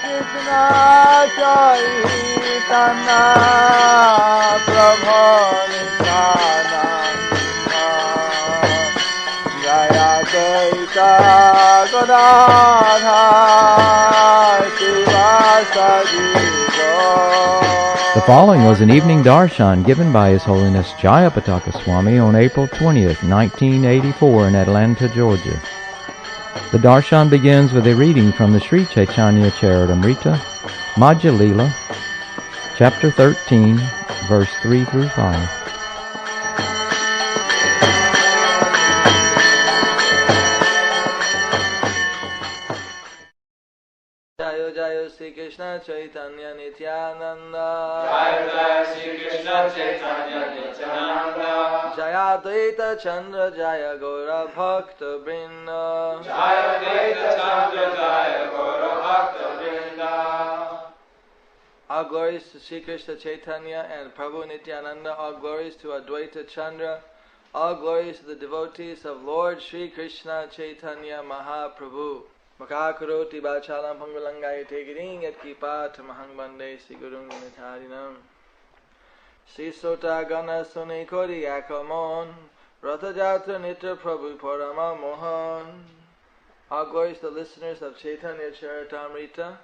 Krishna Caitanya Prabhupada Jayapataka Swami Maharaj. The following was an evening darshan given by His Holiness Jayapataka Swami on April 20th, 1984 in Atlanta, Georgia. The darshan begins with a reading from the Sri Caitanya Caritāmṛta, Madhya Lila, chapter 13, verse 3 through 5. Jayo Jayo Sri Krishna Caitanya Nityananda. Jayo Jayo Sri Krishna Caitanya Nityananda. Jaya Dvaita Chandra Jaya Gaura Bhakta Vrinda. Jaya Dvaita Chandra Jaya Gaura Bhakta Vrinda. All glories to Sri Krishna Chaitanya and Prabhu Nityananda. All glories to Advaita Chandra. All glories to the devotees of Lord Sri Krishna Chaitanya Mahaprabhu. Makakaroti Bachalam Pangulangai Tegiring at Kipat Mahang Bande Sigurung Nitarinam. Sri Sota Gana Suni Kori Akamon Ratha Jatra Nitra Prabhu Parama Mohan. All glories to the listeners of Caitanya Caritāmṛta.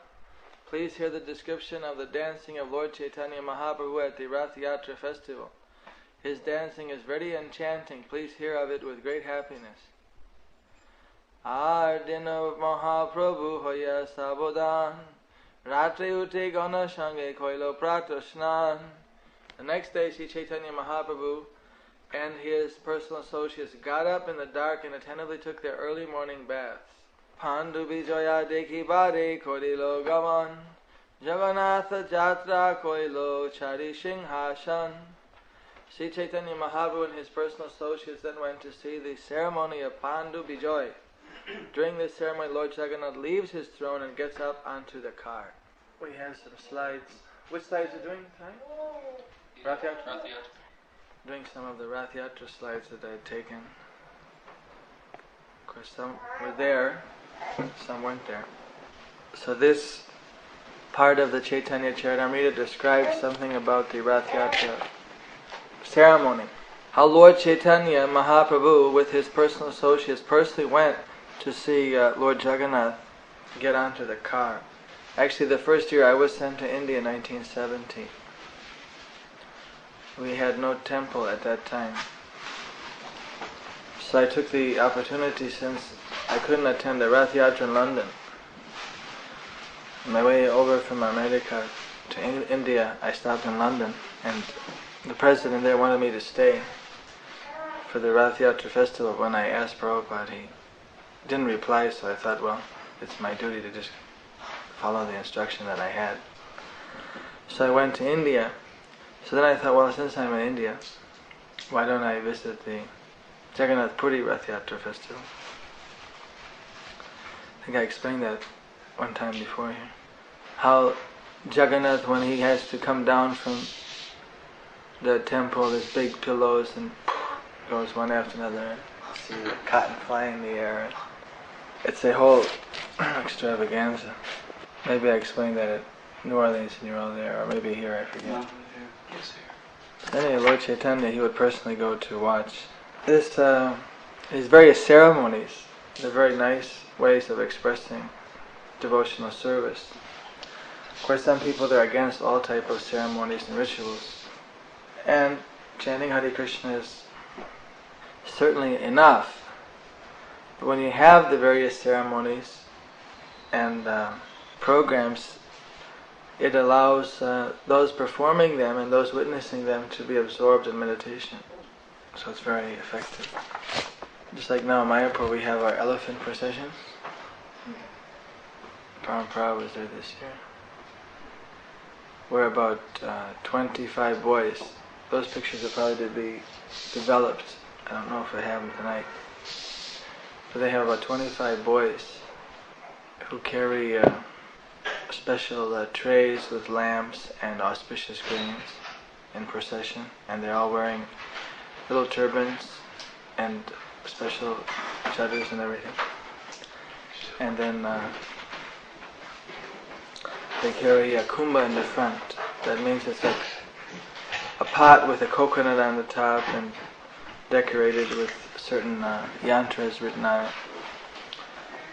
Please hear the description of the dancing of Lord Caitanya Mahaprabhu at the Rath Yatra festival. His dancing is very enchanting. Please hear of it with great happiness. Ardina Mahaprabhu Hoya Sabodan Ratri Ute Gana Shange Koilo Pratashnan. The next day Sri Caitanya Mahaprabhu and his personal associates got up in the dark and attentively took their early morning baths. Pandu Vijaya Dekhi Bade Kodilo Gaman Jagannatha Jatra Koilo Chari Singhashan. Sri Caitanya Mahaprabhu and his personal associates then went to see the ceremony of Pandu Vijay. During this ceremony, Lord Jagannath leaves his throne and gets up onto the car. We have some slides. Which slides are doing tonight? Rath Yatra? Doing some of the Rath Yatra slides that I had taken. Of course, some were there, some weren't there. So this part of the Caitanya Caritāmṛta describes something about the Rath Yatra ceremony. How Lord Caitanya Mahaprabhu with his personal associates personally went to see Lord Jagannath get onto the car. Actually, the first year I was sent to India in 1970. We had no temple at that time. So I took the opportunity, since I couldn't attend the Rath Yatra in London. On my way over from America to India, I stopped in London, and the president there wanted me to stay for the Rath Yatra festival. When I asked Prabhupada, he didn't reply, so I thought, well, it's my duty to just follow the instruction that I had. So I went to India. So then I thought, well, since I'm in India, why don't I visit the Jagannath Puri Rath Yatra festival? I think I explained that one time before here. How Jagannath, when he has to come down from the temple, there's big pillows and goes one after another. See the cotton flying in the air. It's a whole extravaganza. Maybe I explained that at New Orleans and you're all there, or maybe here, I forget. So anyway, Lord Chaitanya, he would personally go to watch. These various ceremonies, they're very nice ways of expressing devotional service. Of course, some people, they're against all type of ceremonies and rituals. And chanting Hare Krishna is certainly enough. But when you have the various ceremonies and programs, it allows those performing them and those witnessing them to be absorbed in meditation. So it's very effective. Just like now in Mayapur we have our elephant procession. Parampara was there this year. We're about 25 boys. Those pictures are probably to be developed. I don't know if I have them tonight. But they have about 25 boys who carry special trays with lamps and auspicious grains in procession, and they're all wearing little turbans and special chadars and everything. And then they carry a kumbha in the front. That means it's like a pot with a coconut on the top and decorated with certain yantras written on it.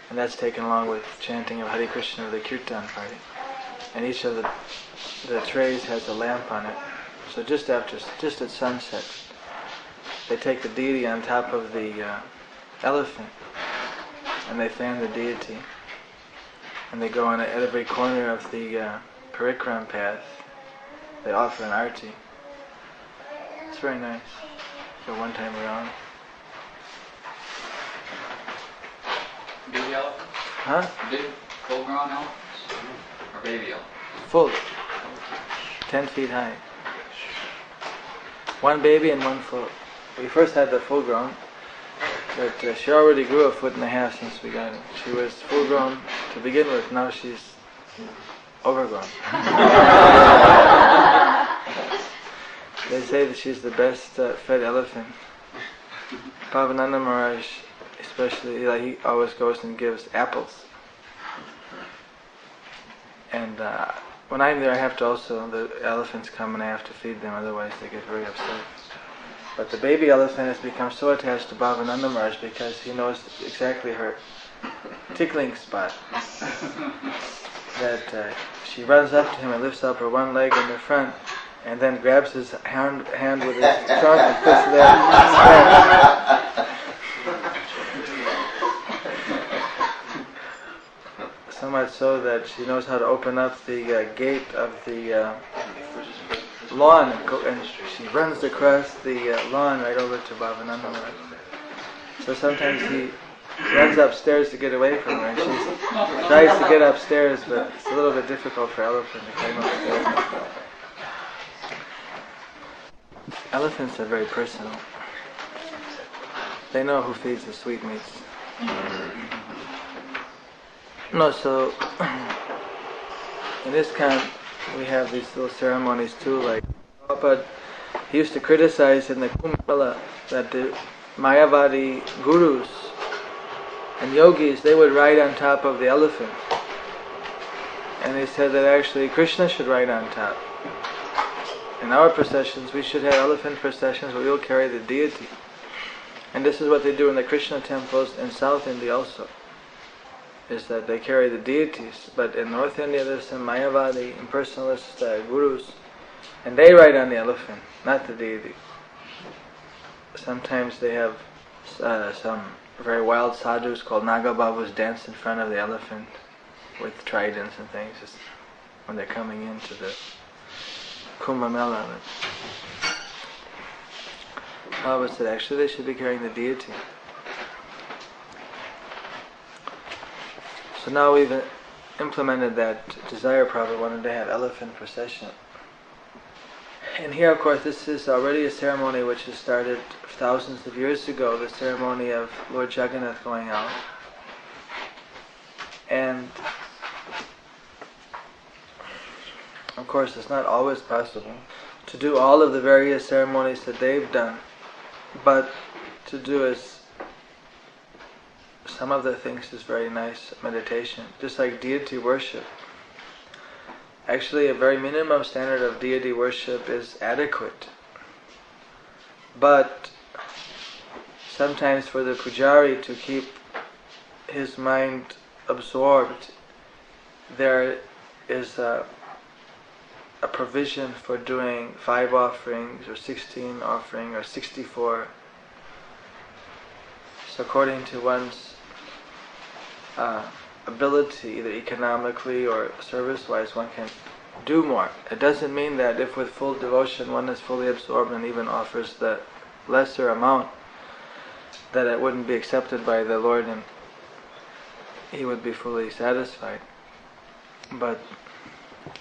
And that's taken along with chanting of Hare Krishna, the Kirtan party. And each of the trays has a lamp on it. So just at sunset, they take the deity on top of the elephant and they fan the deity. And they go on at every corner of the parikram path. They offer an arti. It's very nice. Go one time around. Baby elephants? Huh? Big, full-grown elephants? Or baby elephants? Full. 10 feet high. One baby and one full. We first had the full grown, but she already grew 1.5 feet since we got her. She was full grown to begin with, now she's overgrown. They say that she's the best fed elephant. Bhavananda Maharaj, especially, he always goes and gives apples. And when I'm there, I have to also, the elephants come and I have to feed them, otherwise they get very upset. But the baby elephant has become so attached to Bhavananda Maharaj because he knows exactly her tickling spot. That she runs up to him and lifts up her one leg in the front and then grabs his hand with his trunk and puts it there. So much so that she knows how to open up the gate of the lawn and she runs across the lawn right over to Bhavananda Maharaj. So sometimes he runs upstairs to get away from her and she tries to get upstairs, but it's a little bit difficult for elephant to climb upstairs. Elephants are very personal. They know who feeds the sweetmeats. No, so in this camp we have these little ceremonies too, like Prabhupada, he used to criticize in the Kumbh Mela that the Mayavadi gurus and yogis, they would ride on top of the elephant. And they said that actually Krishna should ride on top. In our processions, we should have elephant processions where we will carry the deity. And this is what they do in the Krishna temples in South India also, is that they carry the deities. But in North India there's some Mayavadi, impersonalist gurus, and they ride on the elephant, not the deity. Sometimes they have some very wild sadhus called Nagababus dance in front of the elephant with tridents and things just when they're coming into the Kumbh Mela. Prabhupada said actually they should be carrying the deity. So now we've implemented that desire. Prabhupada wanted to have elephant procession. And here, of course, this is already a ceremony which has started thousands of years ago, the ceremony of Lord Jagannath going out. And of course, it's not always possible to do all of the various ceremonies that they've done, but to do as some of the things is very nice meditation, just like deity worship. Actually, a very minimum standard of deity worship is adequate. But sometimes for the pujari to keep his mind absorbed, there is a provision for doing 5 offerings or 16 offerings or 64. So according to one's ability, either economically or service-wise, one can do more. It doesn't mean that if with full devotion one is fully absorbed and even offers the lesser amount, that it wouldn't be accepted by the Lord and he would be fully satisfied. But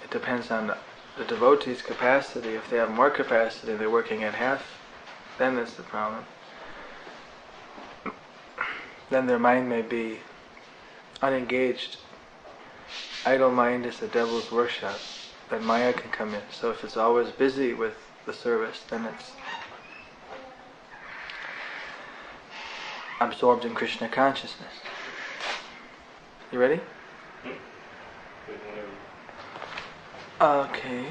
it depends on the devotee's capacity. If they have more capacity, they're working at half, then that's the problem. Then their mind may be unengaged. Idle mind is the devil's workshop. Then Maya can come in. So if it's always busy with the service, then it's absorbed in Krishna consciousness. You ready? Okay.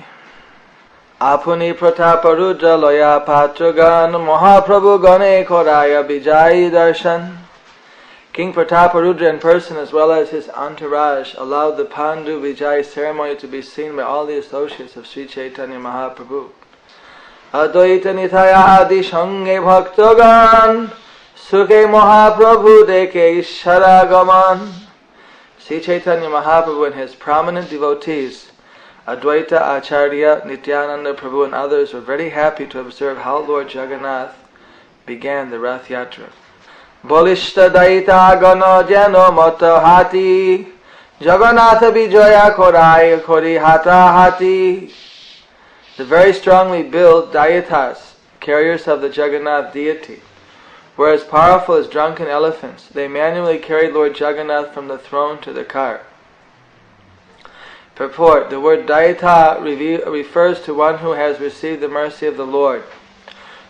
Apuni pratapa rudra loya patragan Mahaprabhu gane koraya vijay darshan. King Prataparudra in person as well as his entourage allowed the Pandu Vijay ceremony to be seen by all the associates of Sri Caitanya Mahaprabhu. Advaita Nithaya Adi Shange Bhaktagan Sukhe Mahaprabhu Deke Ishara Gaman. Sri Caitanya Mahaprabhu and his prominent devotees Advaita Acharya, Nityananda Prabhu and others were very happy to observe how Lord Jagannath began the Rath Yatra. Bolishta Daita Gano Jano Mata Hati Jagannatha Vijaya Korai Kori Hata Hati. The very strongly built Daitas, carriers of the Jagannath deity, were as powerful as drunken elephants. They manually carried Lord Jagannath from the throne to the cart. Purport: the word Daita refers to one who has received the mercy of the Lord.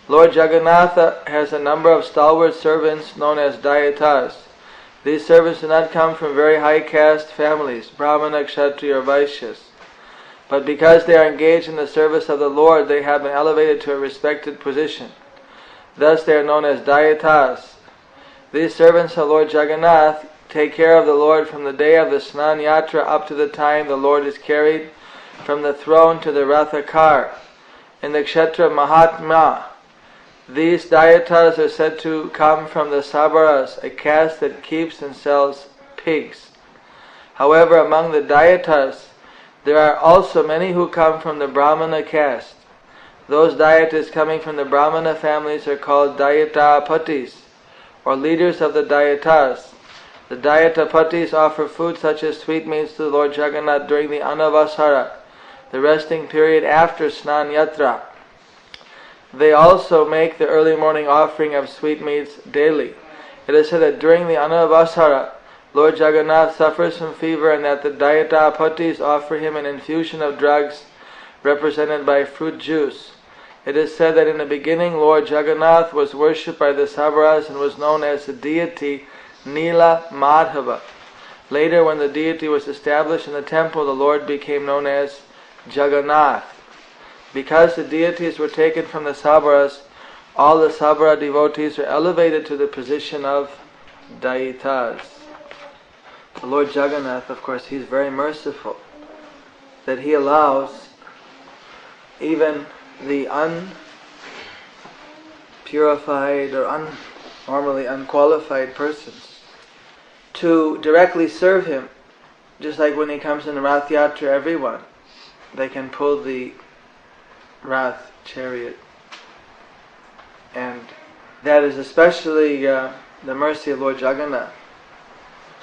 Lord Jagannatha has a number of stalwart servants known as Dayatas. These servants do not come from very high caste families, Brahmana, Kshatriya or Vaishyas. But because they are engaged in the service of the Lord, they have been elevated to a respected position. Thus they are known as Dayatas. These servants of Lord Jagannath take care of the Lord from the day of the Snan Yatra up to the time the Lord is carried from the throne to the Ratha car. In the Kshetra Mahatma, these Dayatas are said to come from the Sabaras, a caste that keeps and sells pigs. However, among the Dayatas, there are also many who come from the Brahmana caste. Those Dayatas coming from the Brahmana families are called Dayatapatis, or leaders of the Dayatas. The Dayatapatis offer food such as sweetmeats to the Lord Jagannath during the Anavasara, the resting period after Snan Yatra. They also make the early morning offering of sweetmeats daily. It is said that during the Anavasara, Lord Jagannath suffers from fever and that the Dayatapatis offer him an infusion of drugs represented by fruit juice. It is said that in the beginning Lord Jagannath was worshipped by the Sabaras and was known as the deity Lila Madhava. Later, when the deity was established in the temple, the Lord became known as Jagannath. Because the deities were taken from the Sabaras, all the Sabara devotees are elevated to the position of Daitas. The Lord Jagannath, of course, He's very merciful, that He allows even the unpurified or normally unqualified persons to directly serve Him. Just like when He comes in the Rath Yatra, everyone, they can pull the Rath chariot. And that is especially the mercy of Lord Jagannath.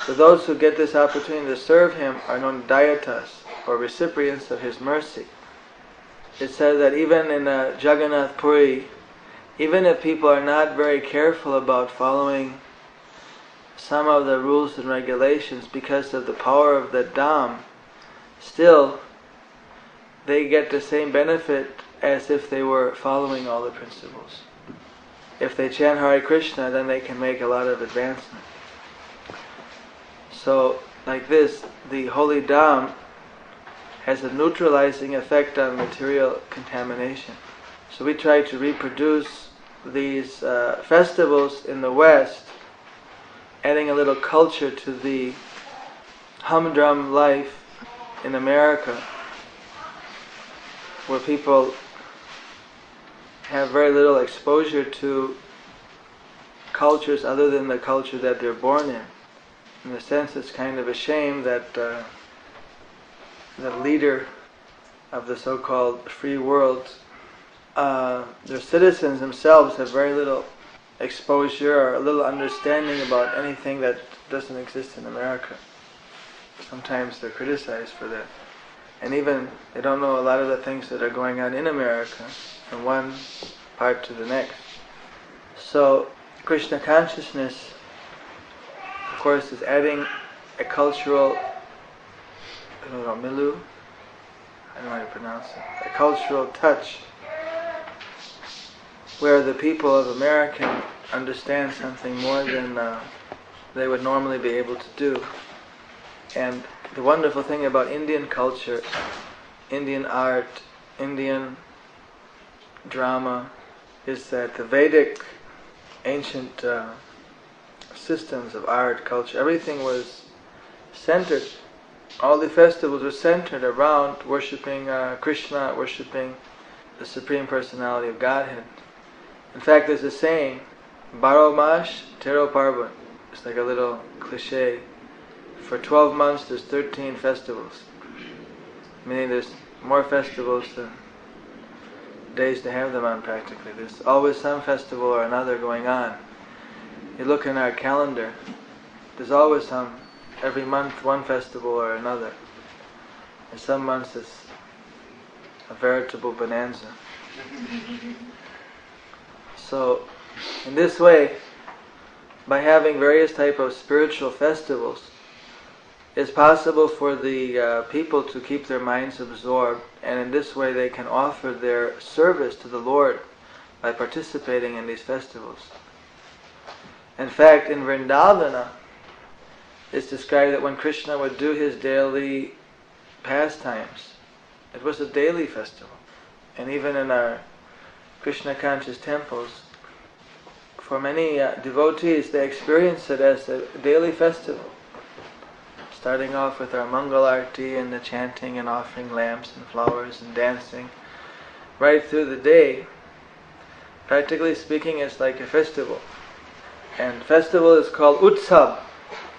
So those who get this opportunity to serve Him are known Dayatas, or recipients of His mercy. It says that even in Jagannath Puri, even if people are not very careful about following some of the rules and regulations because of the power of the Dham, still they get the same benefit as if they were following all the principles. If they chant Hare Krishna, then they can make a lot of advancement. So, like this, the holy Dham has a neutralizing effect on material contamination. So we try to reproduce these festivals in the West, adding a little culture to the humdrum life in America, where people have very little exposure to cultures other than the culture that they're born in. In a sense, it's kind of a shame that the leader of the so-called free world, their citizens themselves have very little exposure or a little understanding about anything that doesn't exist in America. Sometimes they're criticized for that. And even they don't know a lot of the things that are going on in America from one part to the next. So Krishna consciousness, of course, is adding a cultural milu, I don't know how to pronounce it, a cultural touch where the people of America can understand something more than they would normally be able to do. And the wonderful thing about Indian culture Indian art, Indian drama, is that the Vedic ancient systems of art, culture, everything was centered, all the festivals were centered around worshipping Krishna, worshipping the Supreme Personality of Godhead. In fact, there's a saying, Baro Mash, Tero Parvan. It's like a little cliche. For 12 months there's 13 festivals. Meaning there's more festivals than days to have them on practically. There's always some festival or another going on. You look in our calendar, there's always every month one festival or another. And some months it's a veritable bonanza. So, in this way, by having various type of spiritual festivals, it's possible for the people to keep their minds absorbed, and in this way they can offer their service to the Lord by participating in these festivals. In fact, in Vrindavana, it's described that when Krishna would do his daily pastimes, it was a daily festival. And even in our Krishna conscious temples, for many devotees, they experience it as a daily festival. Starting off with our Mangal Arti and the chanting and offering lamps and flowers and dancing, right through the day. Practically speaking, it's like a festival. And festival is called Utsav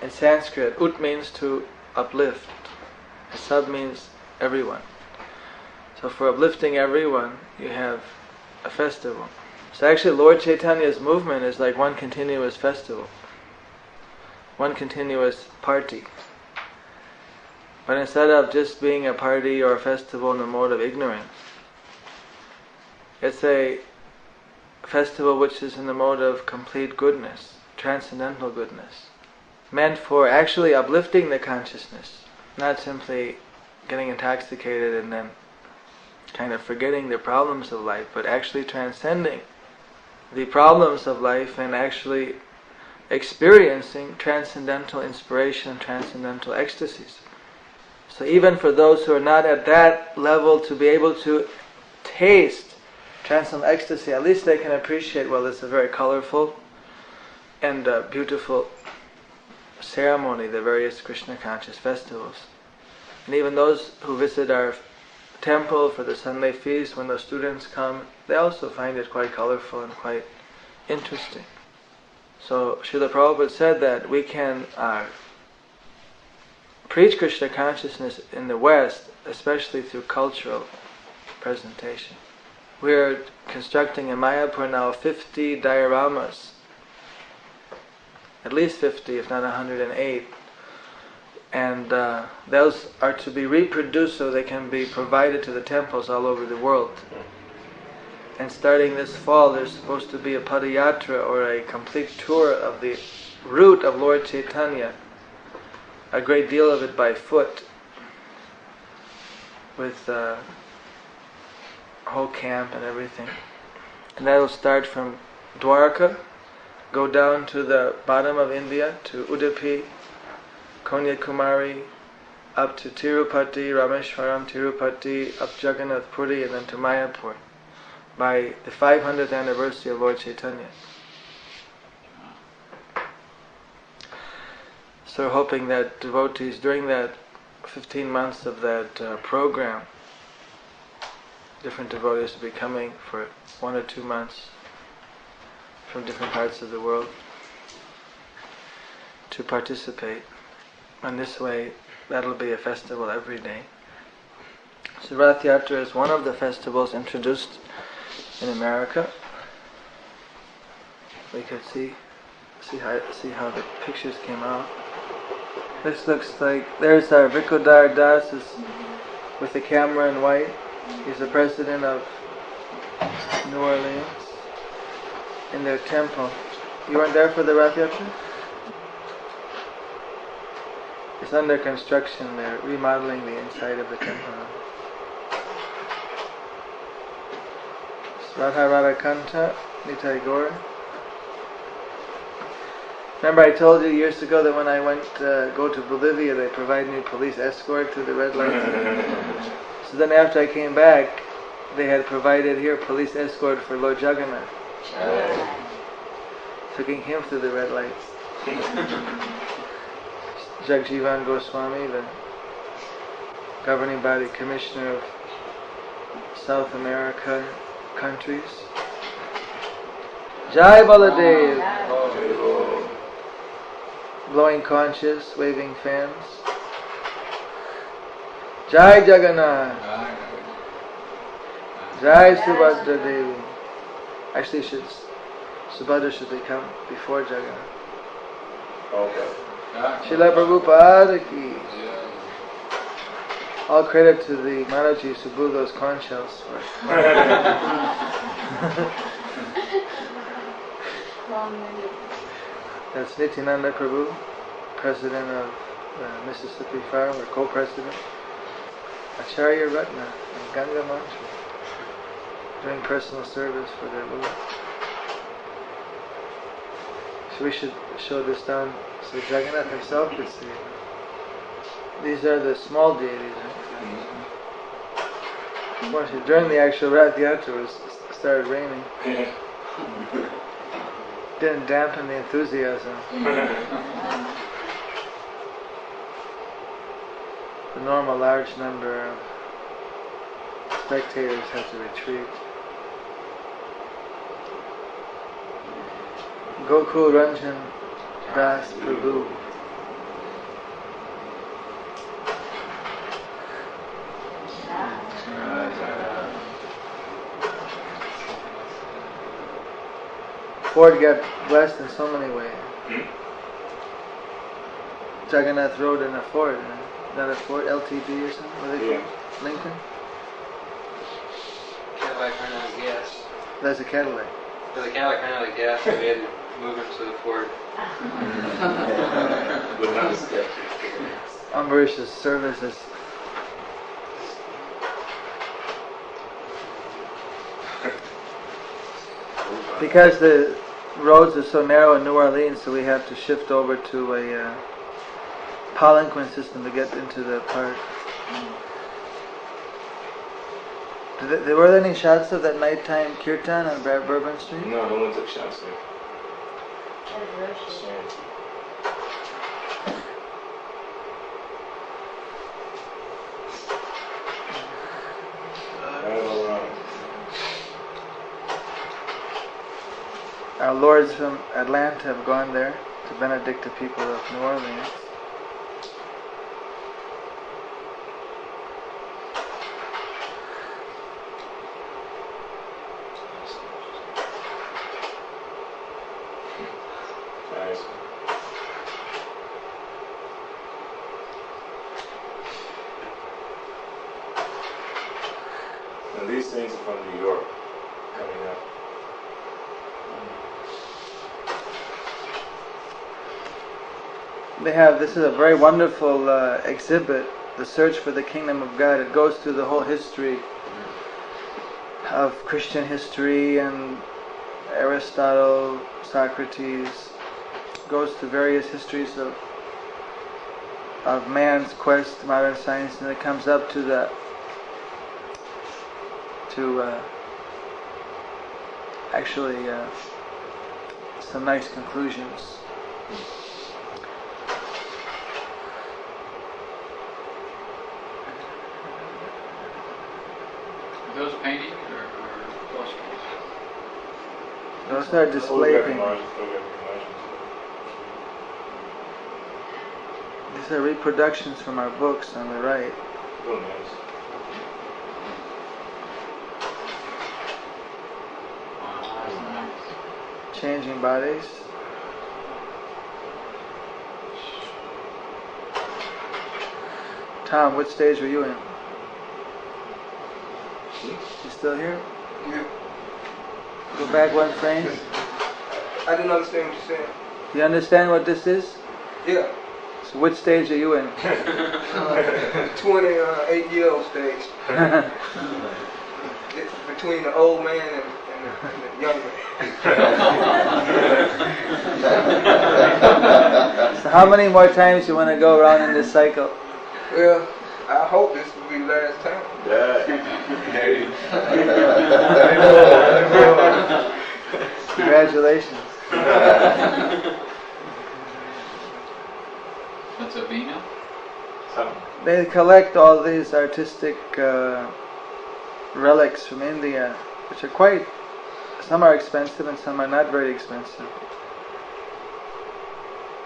in Sanskrit. Ut means to uplift. Sab means everyone. So for uplifting everyone, you have a festival. So actually Lord Chaitanya's movement is like one continuous festival. One continuous party. But instead of just being a party or a festival in the mode of ignorance, it's a festival which is in the mode of complete goodness, transcendental goodness, meant for actually uplifting the consciousness, not simply getting intoxicated and then kind of forgetting the problems of life, but actually transcending the problems of life and actually experiencing transcendental inspiration, transcendental ecstasies. So even for those who are not at that level to be able to taste transcendental ecstasy, at least they can appreciate, well, it's a very colorful and beautiful ceremony, the various Krishna conscious festivals. And even those who visit our temple for the Sunday feast, when the students come, they also find it quite colorful and quite interesting. So Srila Prabhupada said that we can preach Krishna consciousness in the West, especially through cultural presentation. We are constructing in Mayapur now 50 dioramas, at least 50, if not 108. And those are to be reproduced so they can be provided to the temples all over the world. And starting this fall, there's supposed to be a padayatra, or a complete tour of the route of Lord Caitanya, a great deal of it by foot, with a whole camp and everything. And that'll start from Dwarka, go down to the bottom of India, to Udupi, Kanyakumari, up to Tirupati, Rameshwaram, Tirupati, up Jagannath Puri, and then to Mayapur, by the 500th anniversary of Lord Caitanya. So we're hoping that devotees, during that 15 months of that program, different devotees will be coming for 1 or 2 months from different parts of the world to participate. And this way, that'll be a festival every day. So Rath Yatra is one of the festivals introduced in America. We could see how the pictures came out. This looks like, there's our Vikodar Das with the camera in white. He's the president of New Orleans in their temple. You weren't there for the Rath Yatra? It's under construction. They're remodeling the inside of the temple. Radha Radhakanta, Nitai Gaur. Remember I told you years ago that when I went go to Bolivia, they provide me police escort to the red lights. So then after I came back, they had provided here police escort for Lord Jagannath. Taking him through the red lights. Jagjivan Goswami, the governing body commissioner of South America countries. Jai Baladev! Blowing conches, waving fans. Jai Jagannath! Jai Subhadra Devi. Actually, Subhadra should become before Jagannath. Okay. Srila Prabhupada ki. All credit to the Maharaji who blew those conch shells for That's Nityananda Prabhu, president of Mississippi Farm, or co-president. Acharya Ratna and Ganga Mantra, doing personal service for their Lord. So we should show this down so Jagannath himself could see it. These are the small deities. Right? During the actual Rath Yatra, it started raining. Didn't dampen the enthusiasm. The normal large number of spectators had to retreat. Gokul Ranjan Das Prabhu. Ford got blessed in so many ways. Jagannath rode in a Ford, not a Ford, LTD or something? What are they called? Lincoln? Cadillac ran out of gas. That's a Cadillac. The Cadillac ran out of gas, so we had to move him to the Ford. Ambarish's service is because the roads are so narrow in New Orleans, so we have to shift over to a palanquin system to get into the park. There were any shots of that nighttime kirtan on Bourbon Street? No, no one took shots there. Our lords from Atlanta have gone there to benedict the people of New Orleans. Nice. Now these things are from New York coming up. They have, this is a very wonderful exhibit, The Search for the Kingdom of God. It goes through the whole history of Christian history and Aristotle, Socrates. It goes to various histories of man's quest to modern science, and it comes up to some nice conclusions. Those paintings or posters? Those are display paintings. These are reproductions from our books on the right. Oh, nice. Changing bodies. Tom, what stage were you in? You still here? Yeah. Go back one frame. I didn't understand what you're saying. You understand what this is? Yeah. So which stage are you in? 28-year-old stage. It's between the old man and the young man. So how many more times you want to go around in this cycle? Well, I hope this will be last time. Yeah. Congratulations. That's a vina? They collect all these artistic relics from India, which are quite, some are expensive and some are not very expensive.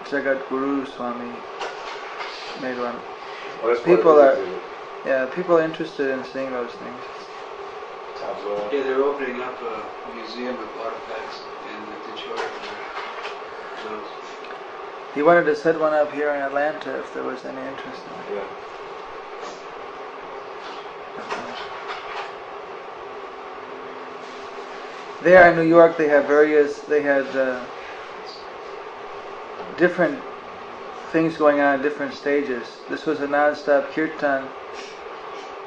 Jagat Guru Swami made one. People are interested in seeing those things. Yeah, they're opening up a museum of artifacts in Detroit. He wanted to set one up here in Atlanta if there was any interest in it. Yeah. There in New York they had different things going on at different stages. This was a non-stop kirtan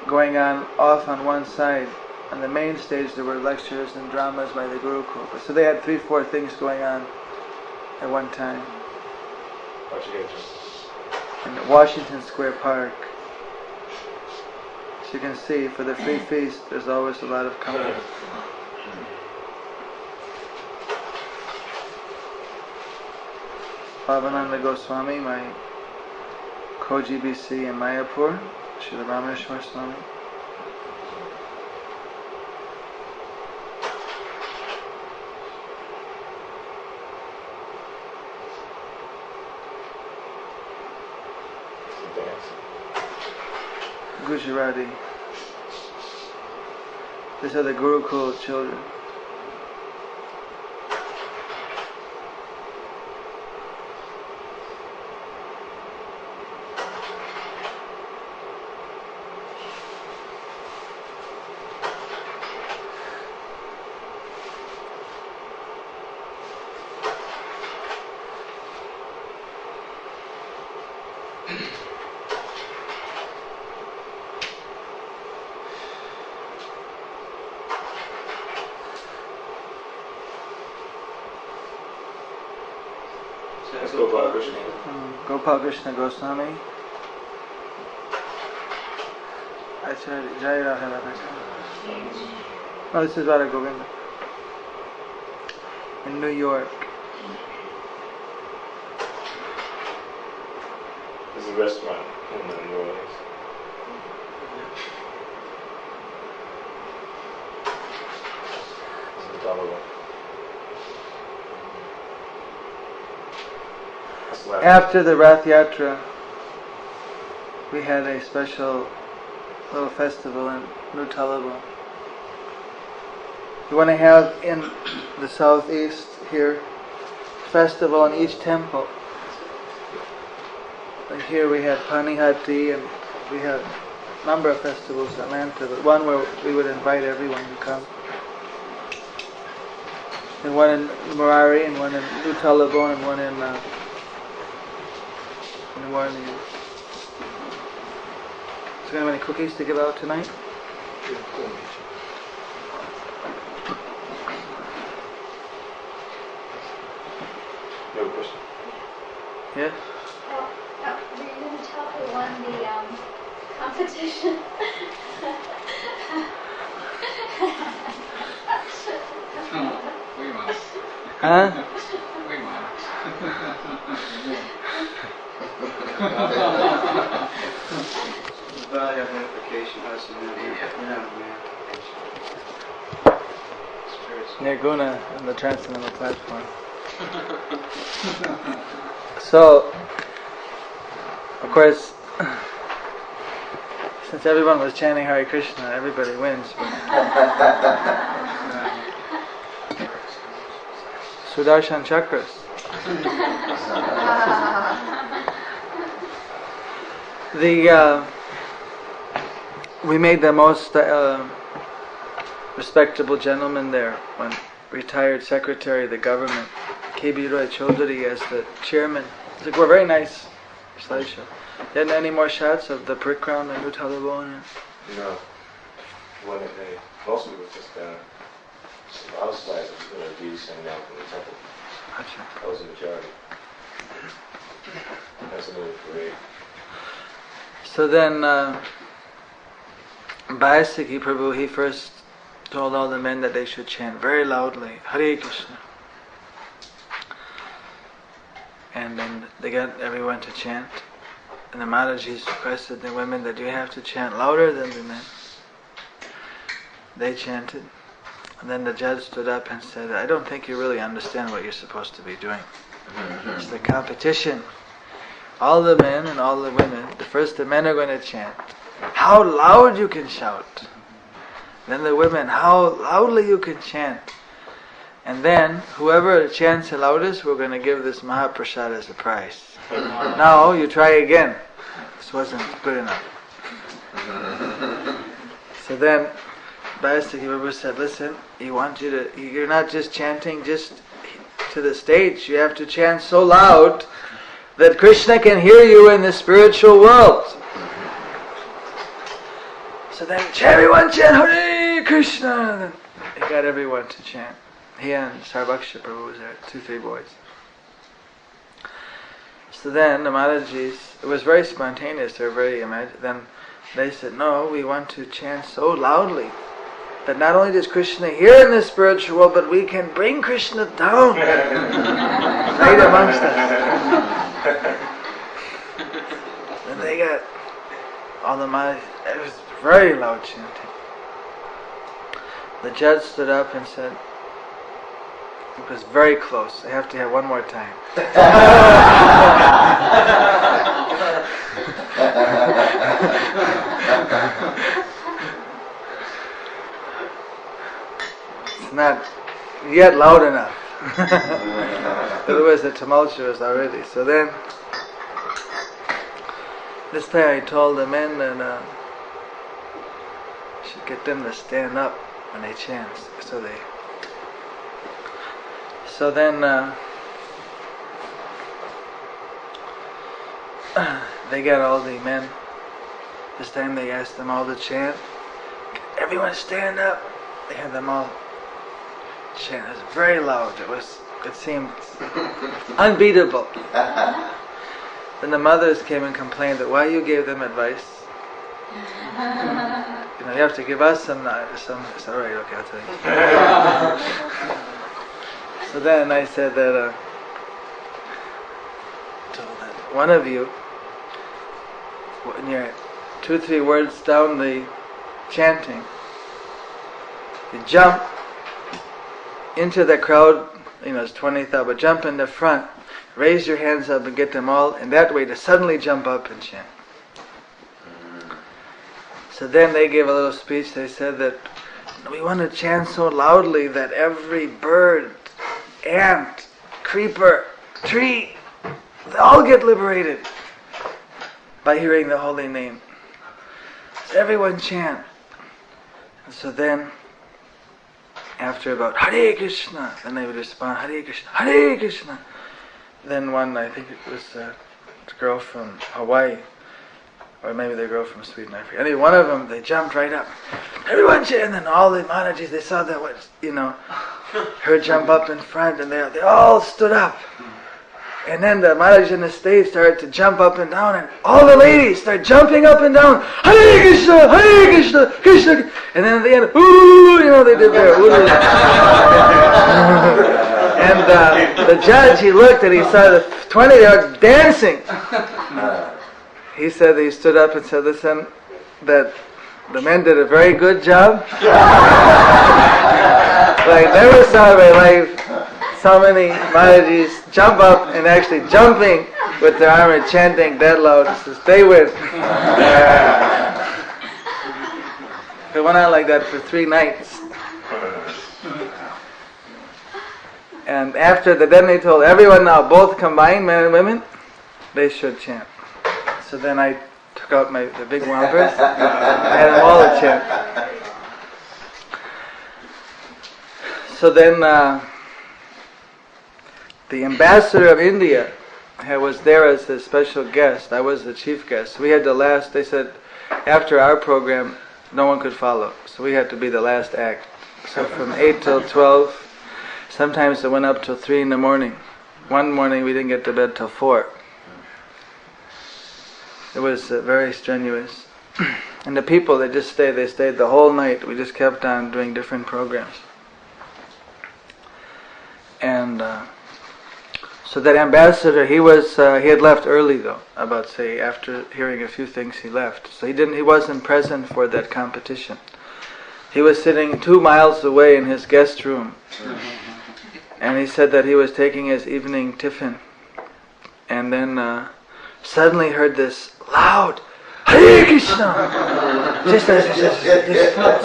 going on off on one side. On the main stage there were lectures and dramas by the Gurukul. So they had 3-4 things going on at one time. In Washington Square Park. As you can see, for the free feast there's always a lot of company. Bhavananda Goswami, my co-GBC in Mayapur, Srila Rameshwar Swami. Gujarati. These are the Gurukul children. That's Gopal Krishna. Gopal Krishna Goswami. Acharya Jai Radha Krishna. No, this is Radha Govinda. In New York. This is a restaurant in New Orleans. This is Dollar. After the Rath Yatra, we had a special little festival in New Talaba. We want to have in the southeast here festival in each temple. Like here we had Panihati and we had a number of festivals in Atlanta, but one where we would invite everyone to come. And one in Murari and one in New Talaba and one in New Orleans. So, you have any cookies to give out tonight? You have a question? Yes? Were you going to tell who won the competition? We won. Huh? We won. Value identification has to do Nirguna on the transcendental platform. So, of course, since everyone was chanting Hare Krishna, everybody wins. Sudarshan Chakras. We made the most respectable gentleman there, one retired secretary of the government, K.B. Roy Chaudhary, as the chairman. It's like, we're very nice slideshow. You had any more shots of the prick ground and New Talabon? No. One that they, mostly was just outside of Jesus hanging out in the temple. Gotcha. That was the majority. That's a little parade. So then Bhaisiki Prabhu, he first told all the men that they should chant very loudly, Hare Krishna. And then they got everyone to chant. And the Maharajas requested the women that you have to chant louder than the men. They chanted. And then the judge stood up and said, I don't think you really understand what you're supposed to be doing. It's the competition. All the men and all the women, first the men are going to chant. How loud you can shout. Then the women, how loudly you can chant. And then, whoever chants the loudest, we're going to give this Mahaprasad as a prize. Now, you try again. This wasn't good enough. So then, Bhaisiki Prabhu said, listen, you're not just chanting just to the stage. You have to chant so loud that Krishna can hear you in the spiritual world. So then, everyone chant Hare Krishna. Then he got everyone to chant. He and Sarvaksha Prabhu was there, 2-3 boys. So then the Maharajas, it was very spontaneous, they were very then they said, no, we want to chant so loudly that not only does Krishna hear in the spiritual world, but we can bring Krishna down right amongst us. And they got all the Maharajas, it was very loud chanting. The judge stood up and said, it was very close. I have to have one more time. It's not yet loud enough. Otherwise, the tumultuous already. So then, this time I told the men that I should get them to stand up when they chant. So then they got all the men. This time they asked them all to chant. Everyone stand up. They had them all chant. It was very loud. It seemed unbeatable. Then the mothers came and complained that why you gave them advice. You have to give us some. It's all right. Okay, I'll tell you. So then I said that, one of you, when you're 2-3 words down the chanting, you jump into the crowd, it's 20,000, but jump in the front, raise your hands up and get them all, and that way to suddenly jump up and chant. So then they gave a little speech. They said that we want to chant so loudly that every bird, ant, creeper, tree, they all get liberated by hearing the holy name. So everyone chant. And so then, after about Hare Krishna, then they would respond, Hare Krishna, Hare Krishna. Then one, I think it was a girl from Hawaii, or maybe the girl from Sweden, I forget. Anyway, one of them, they jumped right up. Everyone chant, and then all the Maharajas, they saw that her jump up in front, and they all stood up. And then the Maharaj in the stage started to jump up and down, and all the ladies started jumping up and down. Hare Krishna, Hare Krishna, Krishna. And then at the end, ooh, they did their ooh. And the judge, he looked and he saw the 20, they were dancing. He said, he stood up and said, listen, that the men did a very good job. I never saw in my life so many Maharajas jump up and actually jumping with their arm and chanting that loud. So they win. It went on like that for 3 nights. And after that, then they told everyone now, both combined, men and women, they should chant. So then I took out the big whoppers, I had them all to chant. So then the ambassador of India was there as a special guest. I was the chief guest. We had they said, after our program, no one could follow. So we had to be the last act. So from 8 till 12, sometimes it went up till 3 in the morning. One morning we didn't get to bed till 4. It was very strenuous. And the people, they stayed the whole night. We just kept on doing different programs. And so that ambassador, he had left early though, about say after hearing a few things he left. So he wasn't present for that competition. He was sitting 2 miles away in his guest room. And he said that he was taking his evening tiffin. And then suddenly heard this loud, Hare Krishna! Just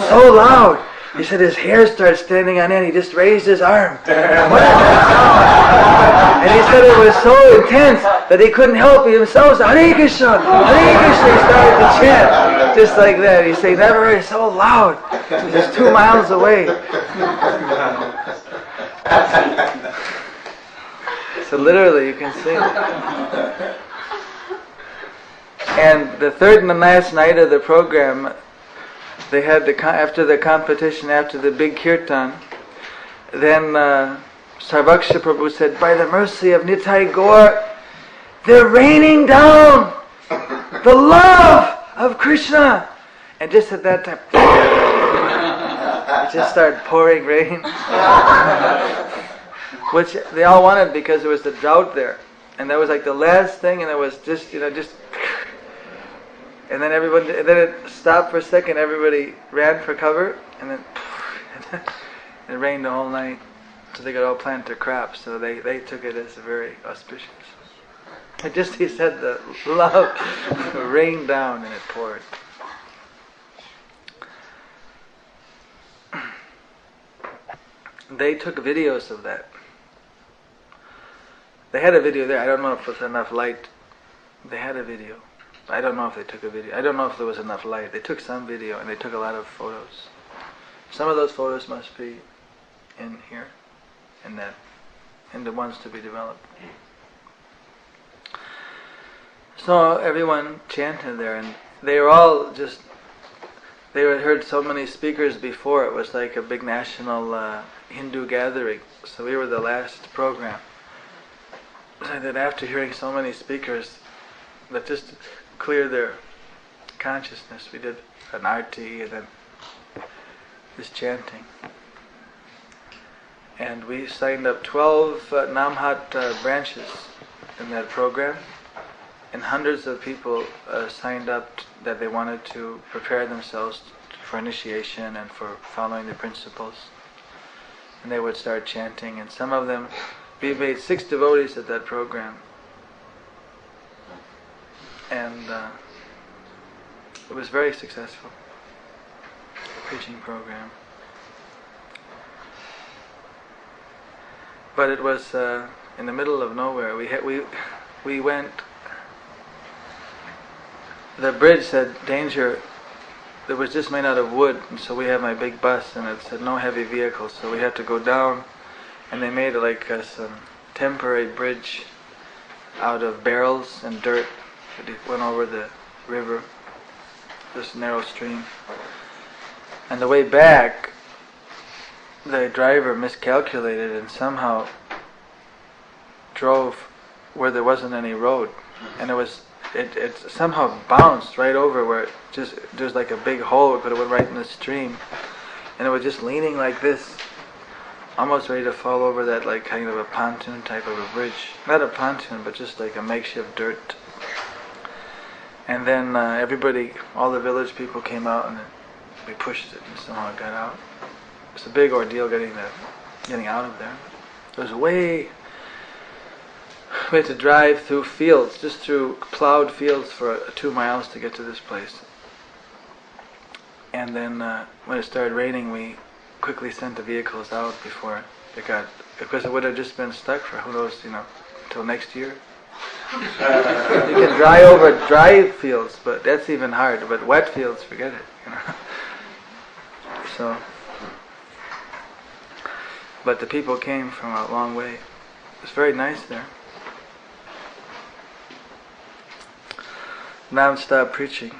so loud. He said his hair started standing on end. He just raised his arm. And he said it was so intense that he couldn't help it himself. So, Hare Krishna! Hare Krishna! He started to chant just like that. He said, never heard it so loud. Just 2 miles away. So literally you can see it. And the third and the last night of the program, they had after the competition, after the big kirtan, then Sarvaksha Prabhu said, by the mercy of Nitai Gaur, they're raining down the love of Krishna. And just at that time, it just started pouring rain. Which they all wanted because there was the drought there. And that was like the last thing, and it was just, and then it stopped for a second, everybody ran for cover, and then it rained the whole night. So they could all plant their crops, so they took it as very auspicious. He said the love rained down and it poured. They took videos of that. They had a video there. I don't know if it was enough light. They had a video. I don't know if they took a video. I don't know if there was enough light. They took some video and they took a lot of photos. Some of those photos must be in here, in the ones to be developed. So everyone chanted there, and they were all just, they had heard so many speakers before. It was like a big national Hindu gathering. So we were the last program. So that after hearing so many speakers, that just clear their consciousness, we did an arti and then this chanting. And we signed up 12 Namhat branches in that program, and hundreds of people signed up that they wanted to prepare themselves for initiation and for following the principles. And they would start chanting, and some of them, we made 6 devotees at that program. And it was very successful preaching program. But it was in the middle of nowhere. We went. The bridge said danger. It was just made out of wood, and so we had my big bus, and it said no heavy vehicles. So we had to go down, and they made like some temporary bridge out of barrels and dirt. It went over the river, this narrow stream. And the way back, the driver miscalculated and somehow drove where there wasn't any road, and it somehow bounced right over where there's like a big hole. It could have went right in the stream, and it was just leaning like this, almost ready to fall over that like kind of a pontoon type of a bridge. Not a pontoon, but just like a makeshift dirt. And then everybody, all the village people came out, and we pushed it, and somehow it got out. It's a big ordeal getting out of there. It was we had to drive through fields, just through plowed fields for 2 miles to get to this place. And then when it started raining, we quickly sent the vehicles out before it got, because it would have just been stuck for who knows, until next year. You can drive over dry fields, but that's even hard. But wet fields, forget it. So, but the people came from a long way. It was very nice there. Non-stop preaching.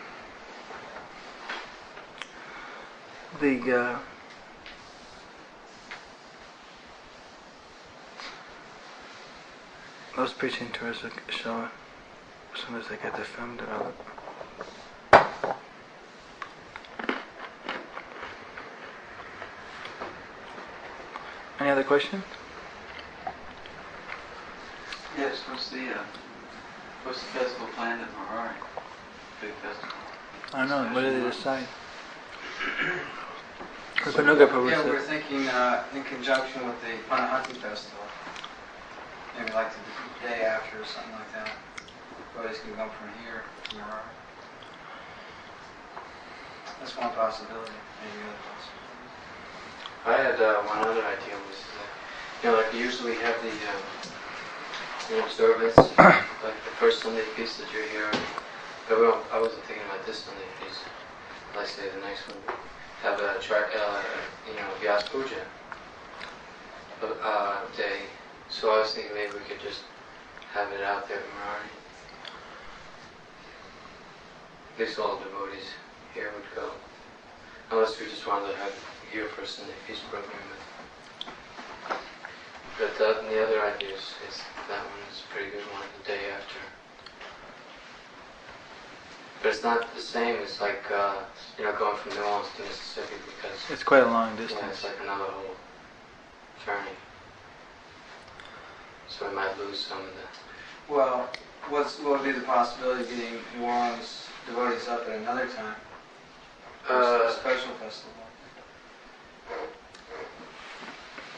Those preaching tours would show as soon as I get the film developed. Any other questions? Yes, what's the festival planned at Maharaja? Big festival. I don't know, what did they decide? Prabhu Yeah, said- we're thinking in conjunction with the Panahati festival. Maybe like the day after or something like that. Everybody's can come from here to Maharaja. That's one possibility. Maybe another possibility. I had one other idea was, like usually have the observance, like the first Sunday feast that you're here. But I wasn't thinking about this Sunday feast. Let's say the next one. Have a Vyas Puja day. So I was thinking maybe we could just have it out there at Maharaja. At least all the devotees here would go. Unless we just wanted to have here for a Sunday feast program. But the other idea is that one is a pretty good one, the day after. But it's not the same as like, going from New Orleans to Mississippi because It's quite a long yeah, distance. it's like another whole journey. So we might lose some of the... Well, what would be the possibility of getting New Orleans devotees up at another time? A special festival.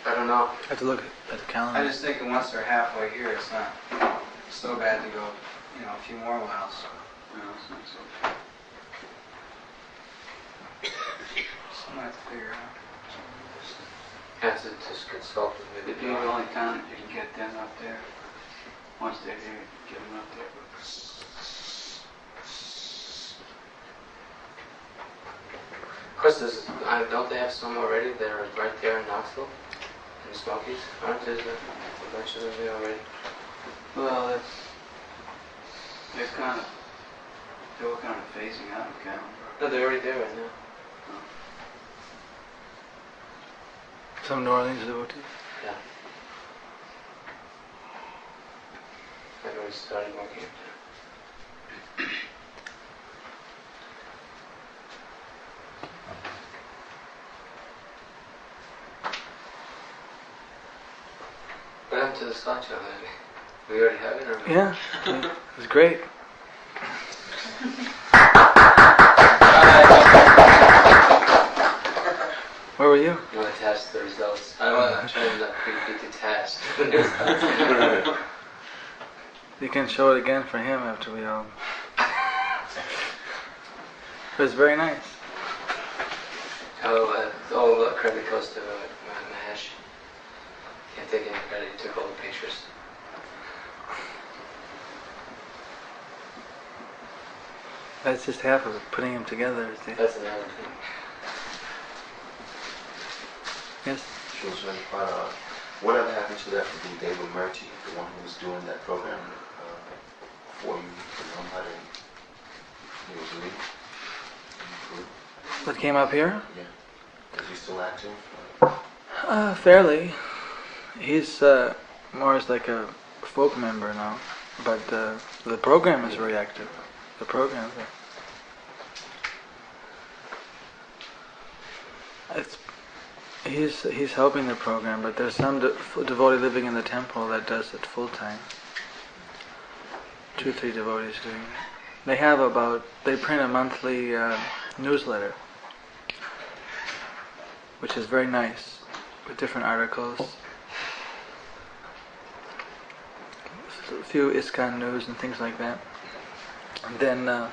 I don't know. I have to look at the calendar. I'm just thinking once they're halfway here, it's not so bad to go, a few more miles. No, it's not so. Something I have to figure out. Have to just consult with It'd maybe be the only time that you can get them up there. Once they're here, get them up there. Of course, don't they have some already that are right there in Knoxville? In the Smokies? Aren't there a bunch of them there already? Well, they're kind of phasing out of Caitanya. No, they're already there right now. Some New Orleans devotees. Yeah. I've already started working up there. What happened to the slideshow? We already have it, or Yeah, it was great. Where were you? You want to test the results? I don't want to try to not repeat the test. You can show it again for him after we all... It was very nice. All credit goes to Mahesh. Can't take any credit. He took all the pictures. That's just half of it, putting them together. That's another thing. Yes? Whatever happened to that from the David Murty, the one who was doing that program for you, he was lead? What came up here? Yeah. Is he still active? Fairly. He's more as like a folk member now, but the program is very active. The program. He's helping the program, but there's some devotee living in the temple that does it full time. 2-3 devotees doing it. They print a monthly newsletter, which is very nice, with different articles, a few ISKCON news and things like that. And then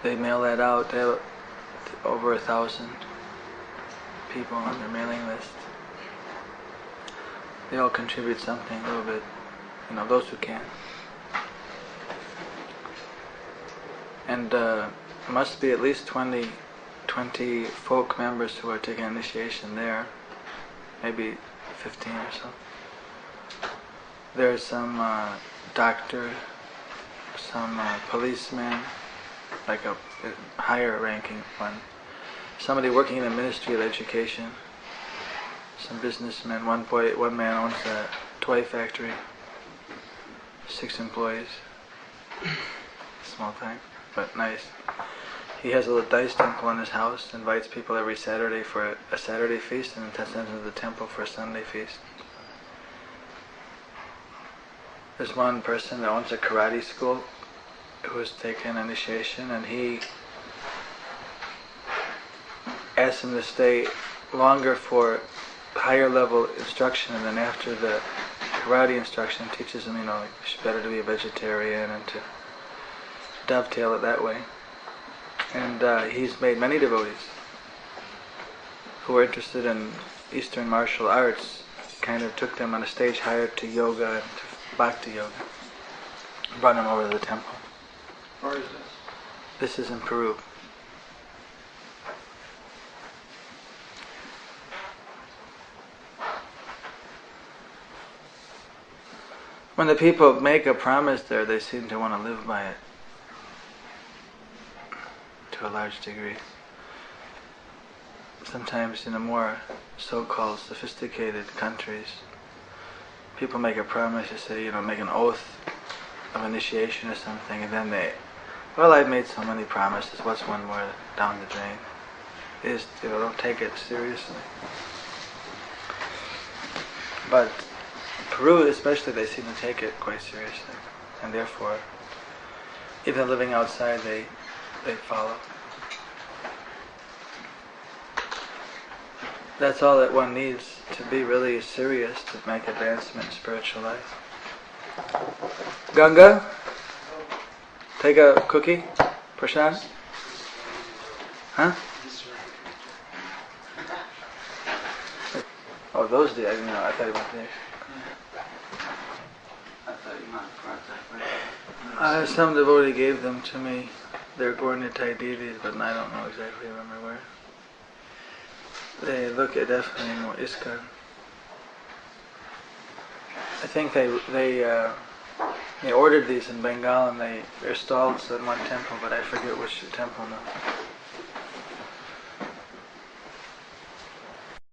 they mail that out. They have over 1,000 people on their mailing list. They all contribute something, a little bit, those who can. And must be at least 20 folk members who are taking initiation there, maybe 15 or so. There's some doctor, some policeman, like a higher ranking one, somebody working in the Ministry of Education, some businessmen, one man owns a toy factory, 6 employees. Small time, but nice. He has a little dice temple in his house, invites people every Saturday for a Saturday feast, and then sends them to the temple for a Sunday feast. There's one person that owns a karate school who has taken initiation, and he asked him to stay longer for higher level instruction, and then after the karate instruction teaches him, it's better to be a vegetarian and to dovetail it that way. And he's made many devotees who are interested in Eastern martial arts, kind of took them on a stage higher to yoga and to bhakti yoga, brought them over to the temple. Where is this? This is in Peru. When the people make a promise there, they seem to want to live by it to a large degree. Sometimes in the more so-called sophisticated countries, people make a promise, make an oath of initiation or something, and then I've made so many promises, what's one more down the drain? Don't take it seriously. But Peru especially, they seem to take it quite seriously, and therefore, even living outside, they follow. That's all that one needs to be really serious to make advancement in spiritual life. Ganga, take a cookie, Prashant. Huh? Oh, those did. I thought you went there. I thought you might have brought that. Some devotee gave them to me. They're Gornitai deities, but I don't know exactly remember where. They look definitely more ISKCON. I think they ordered these in Bengal, and they're stalled in one temple, but I forget which temple now.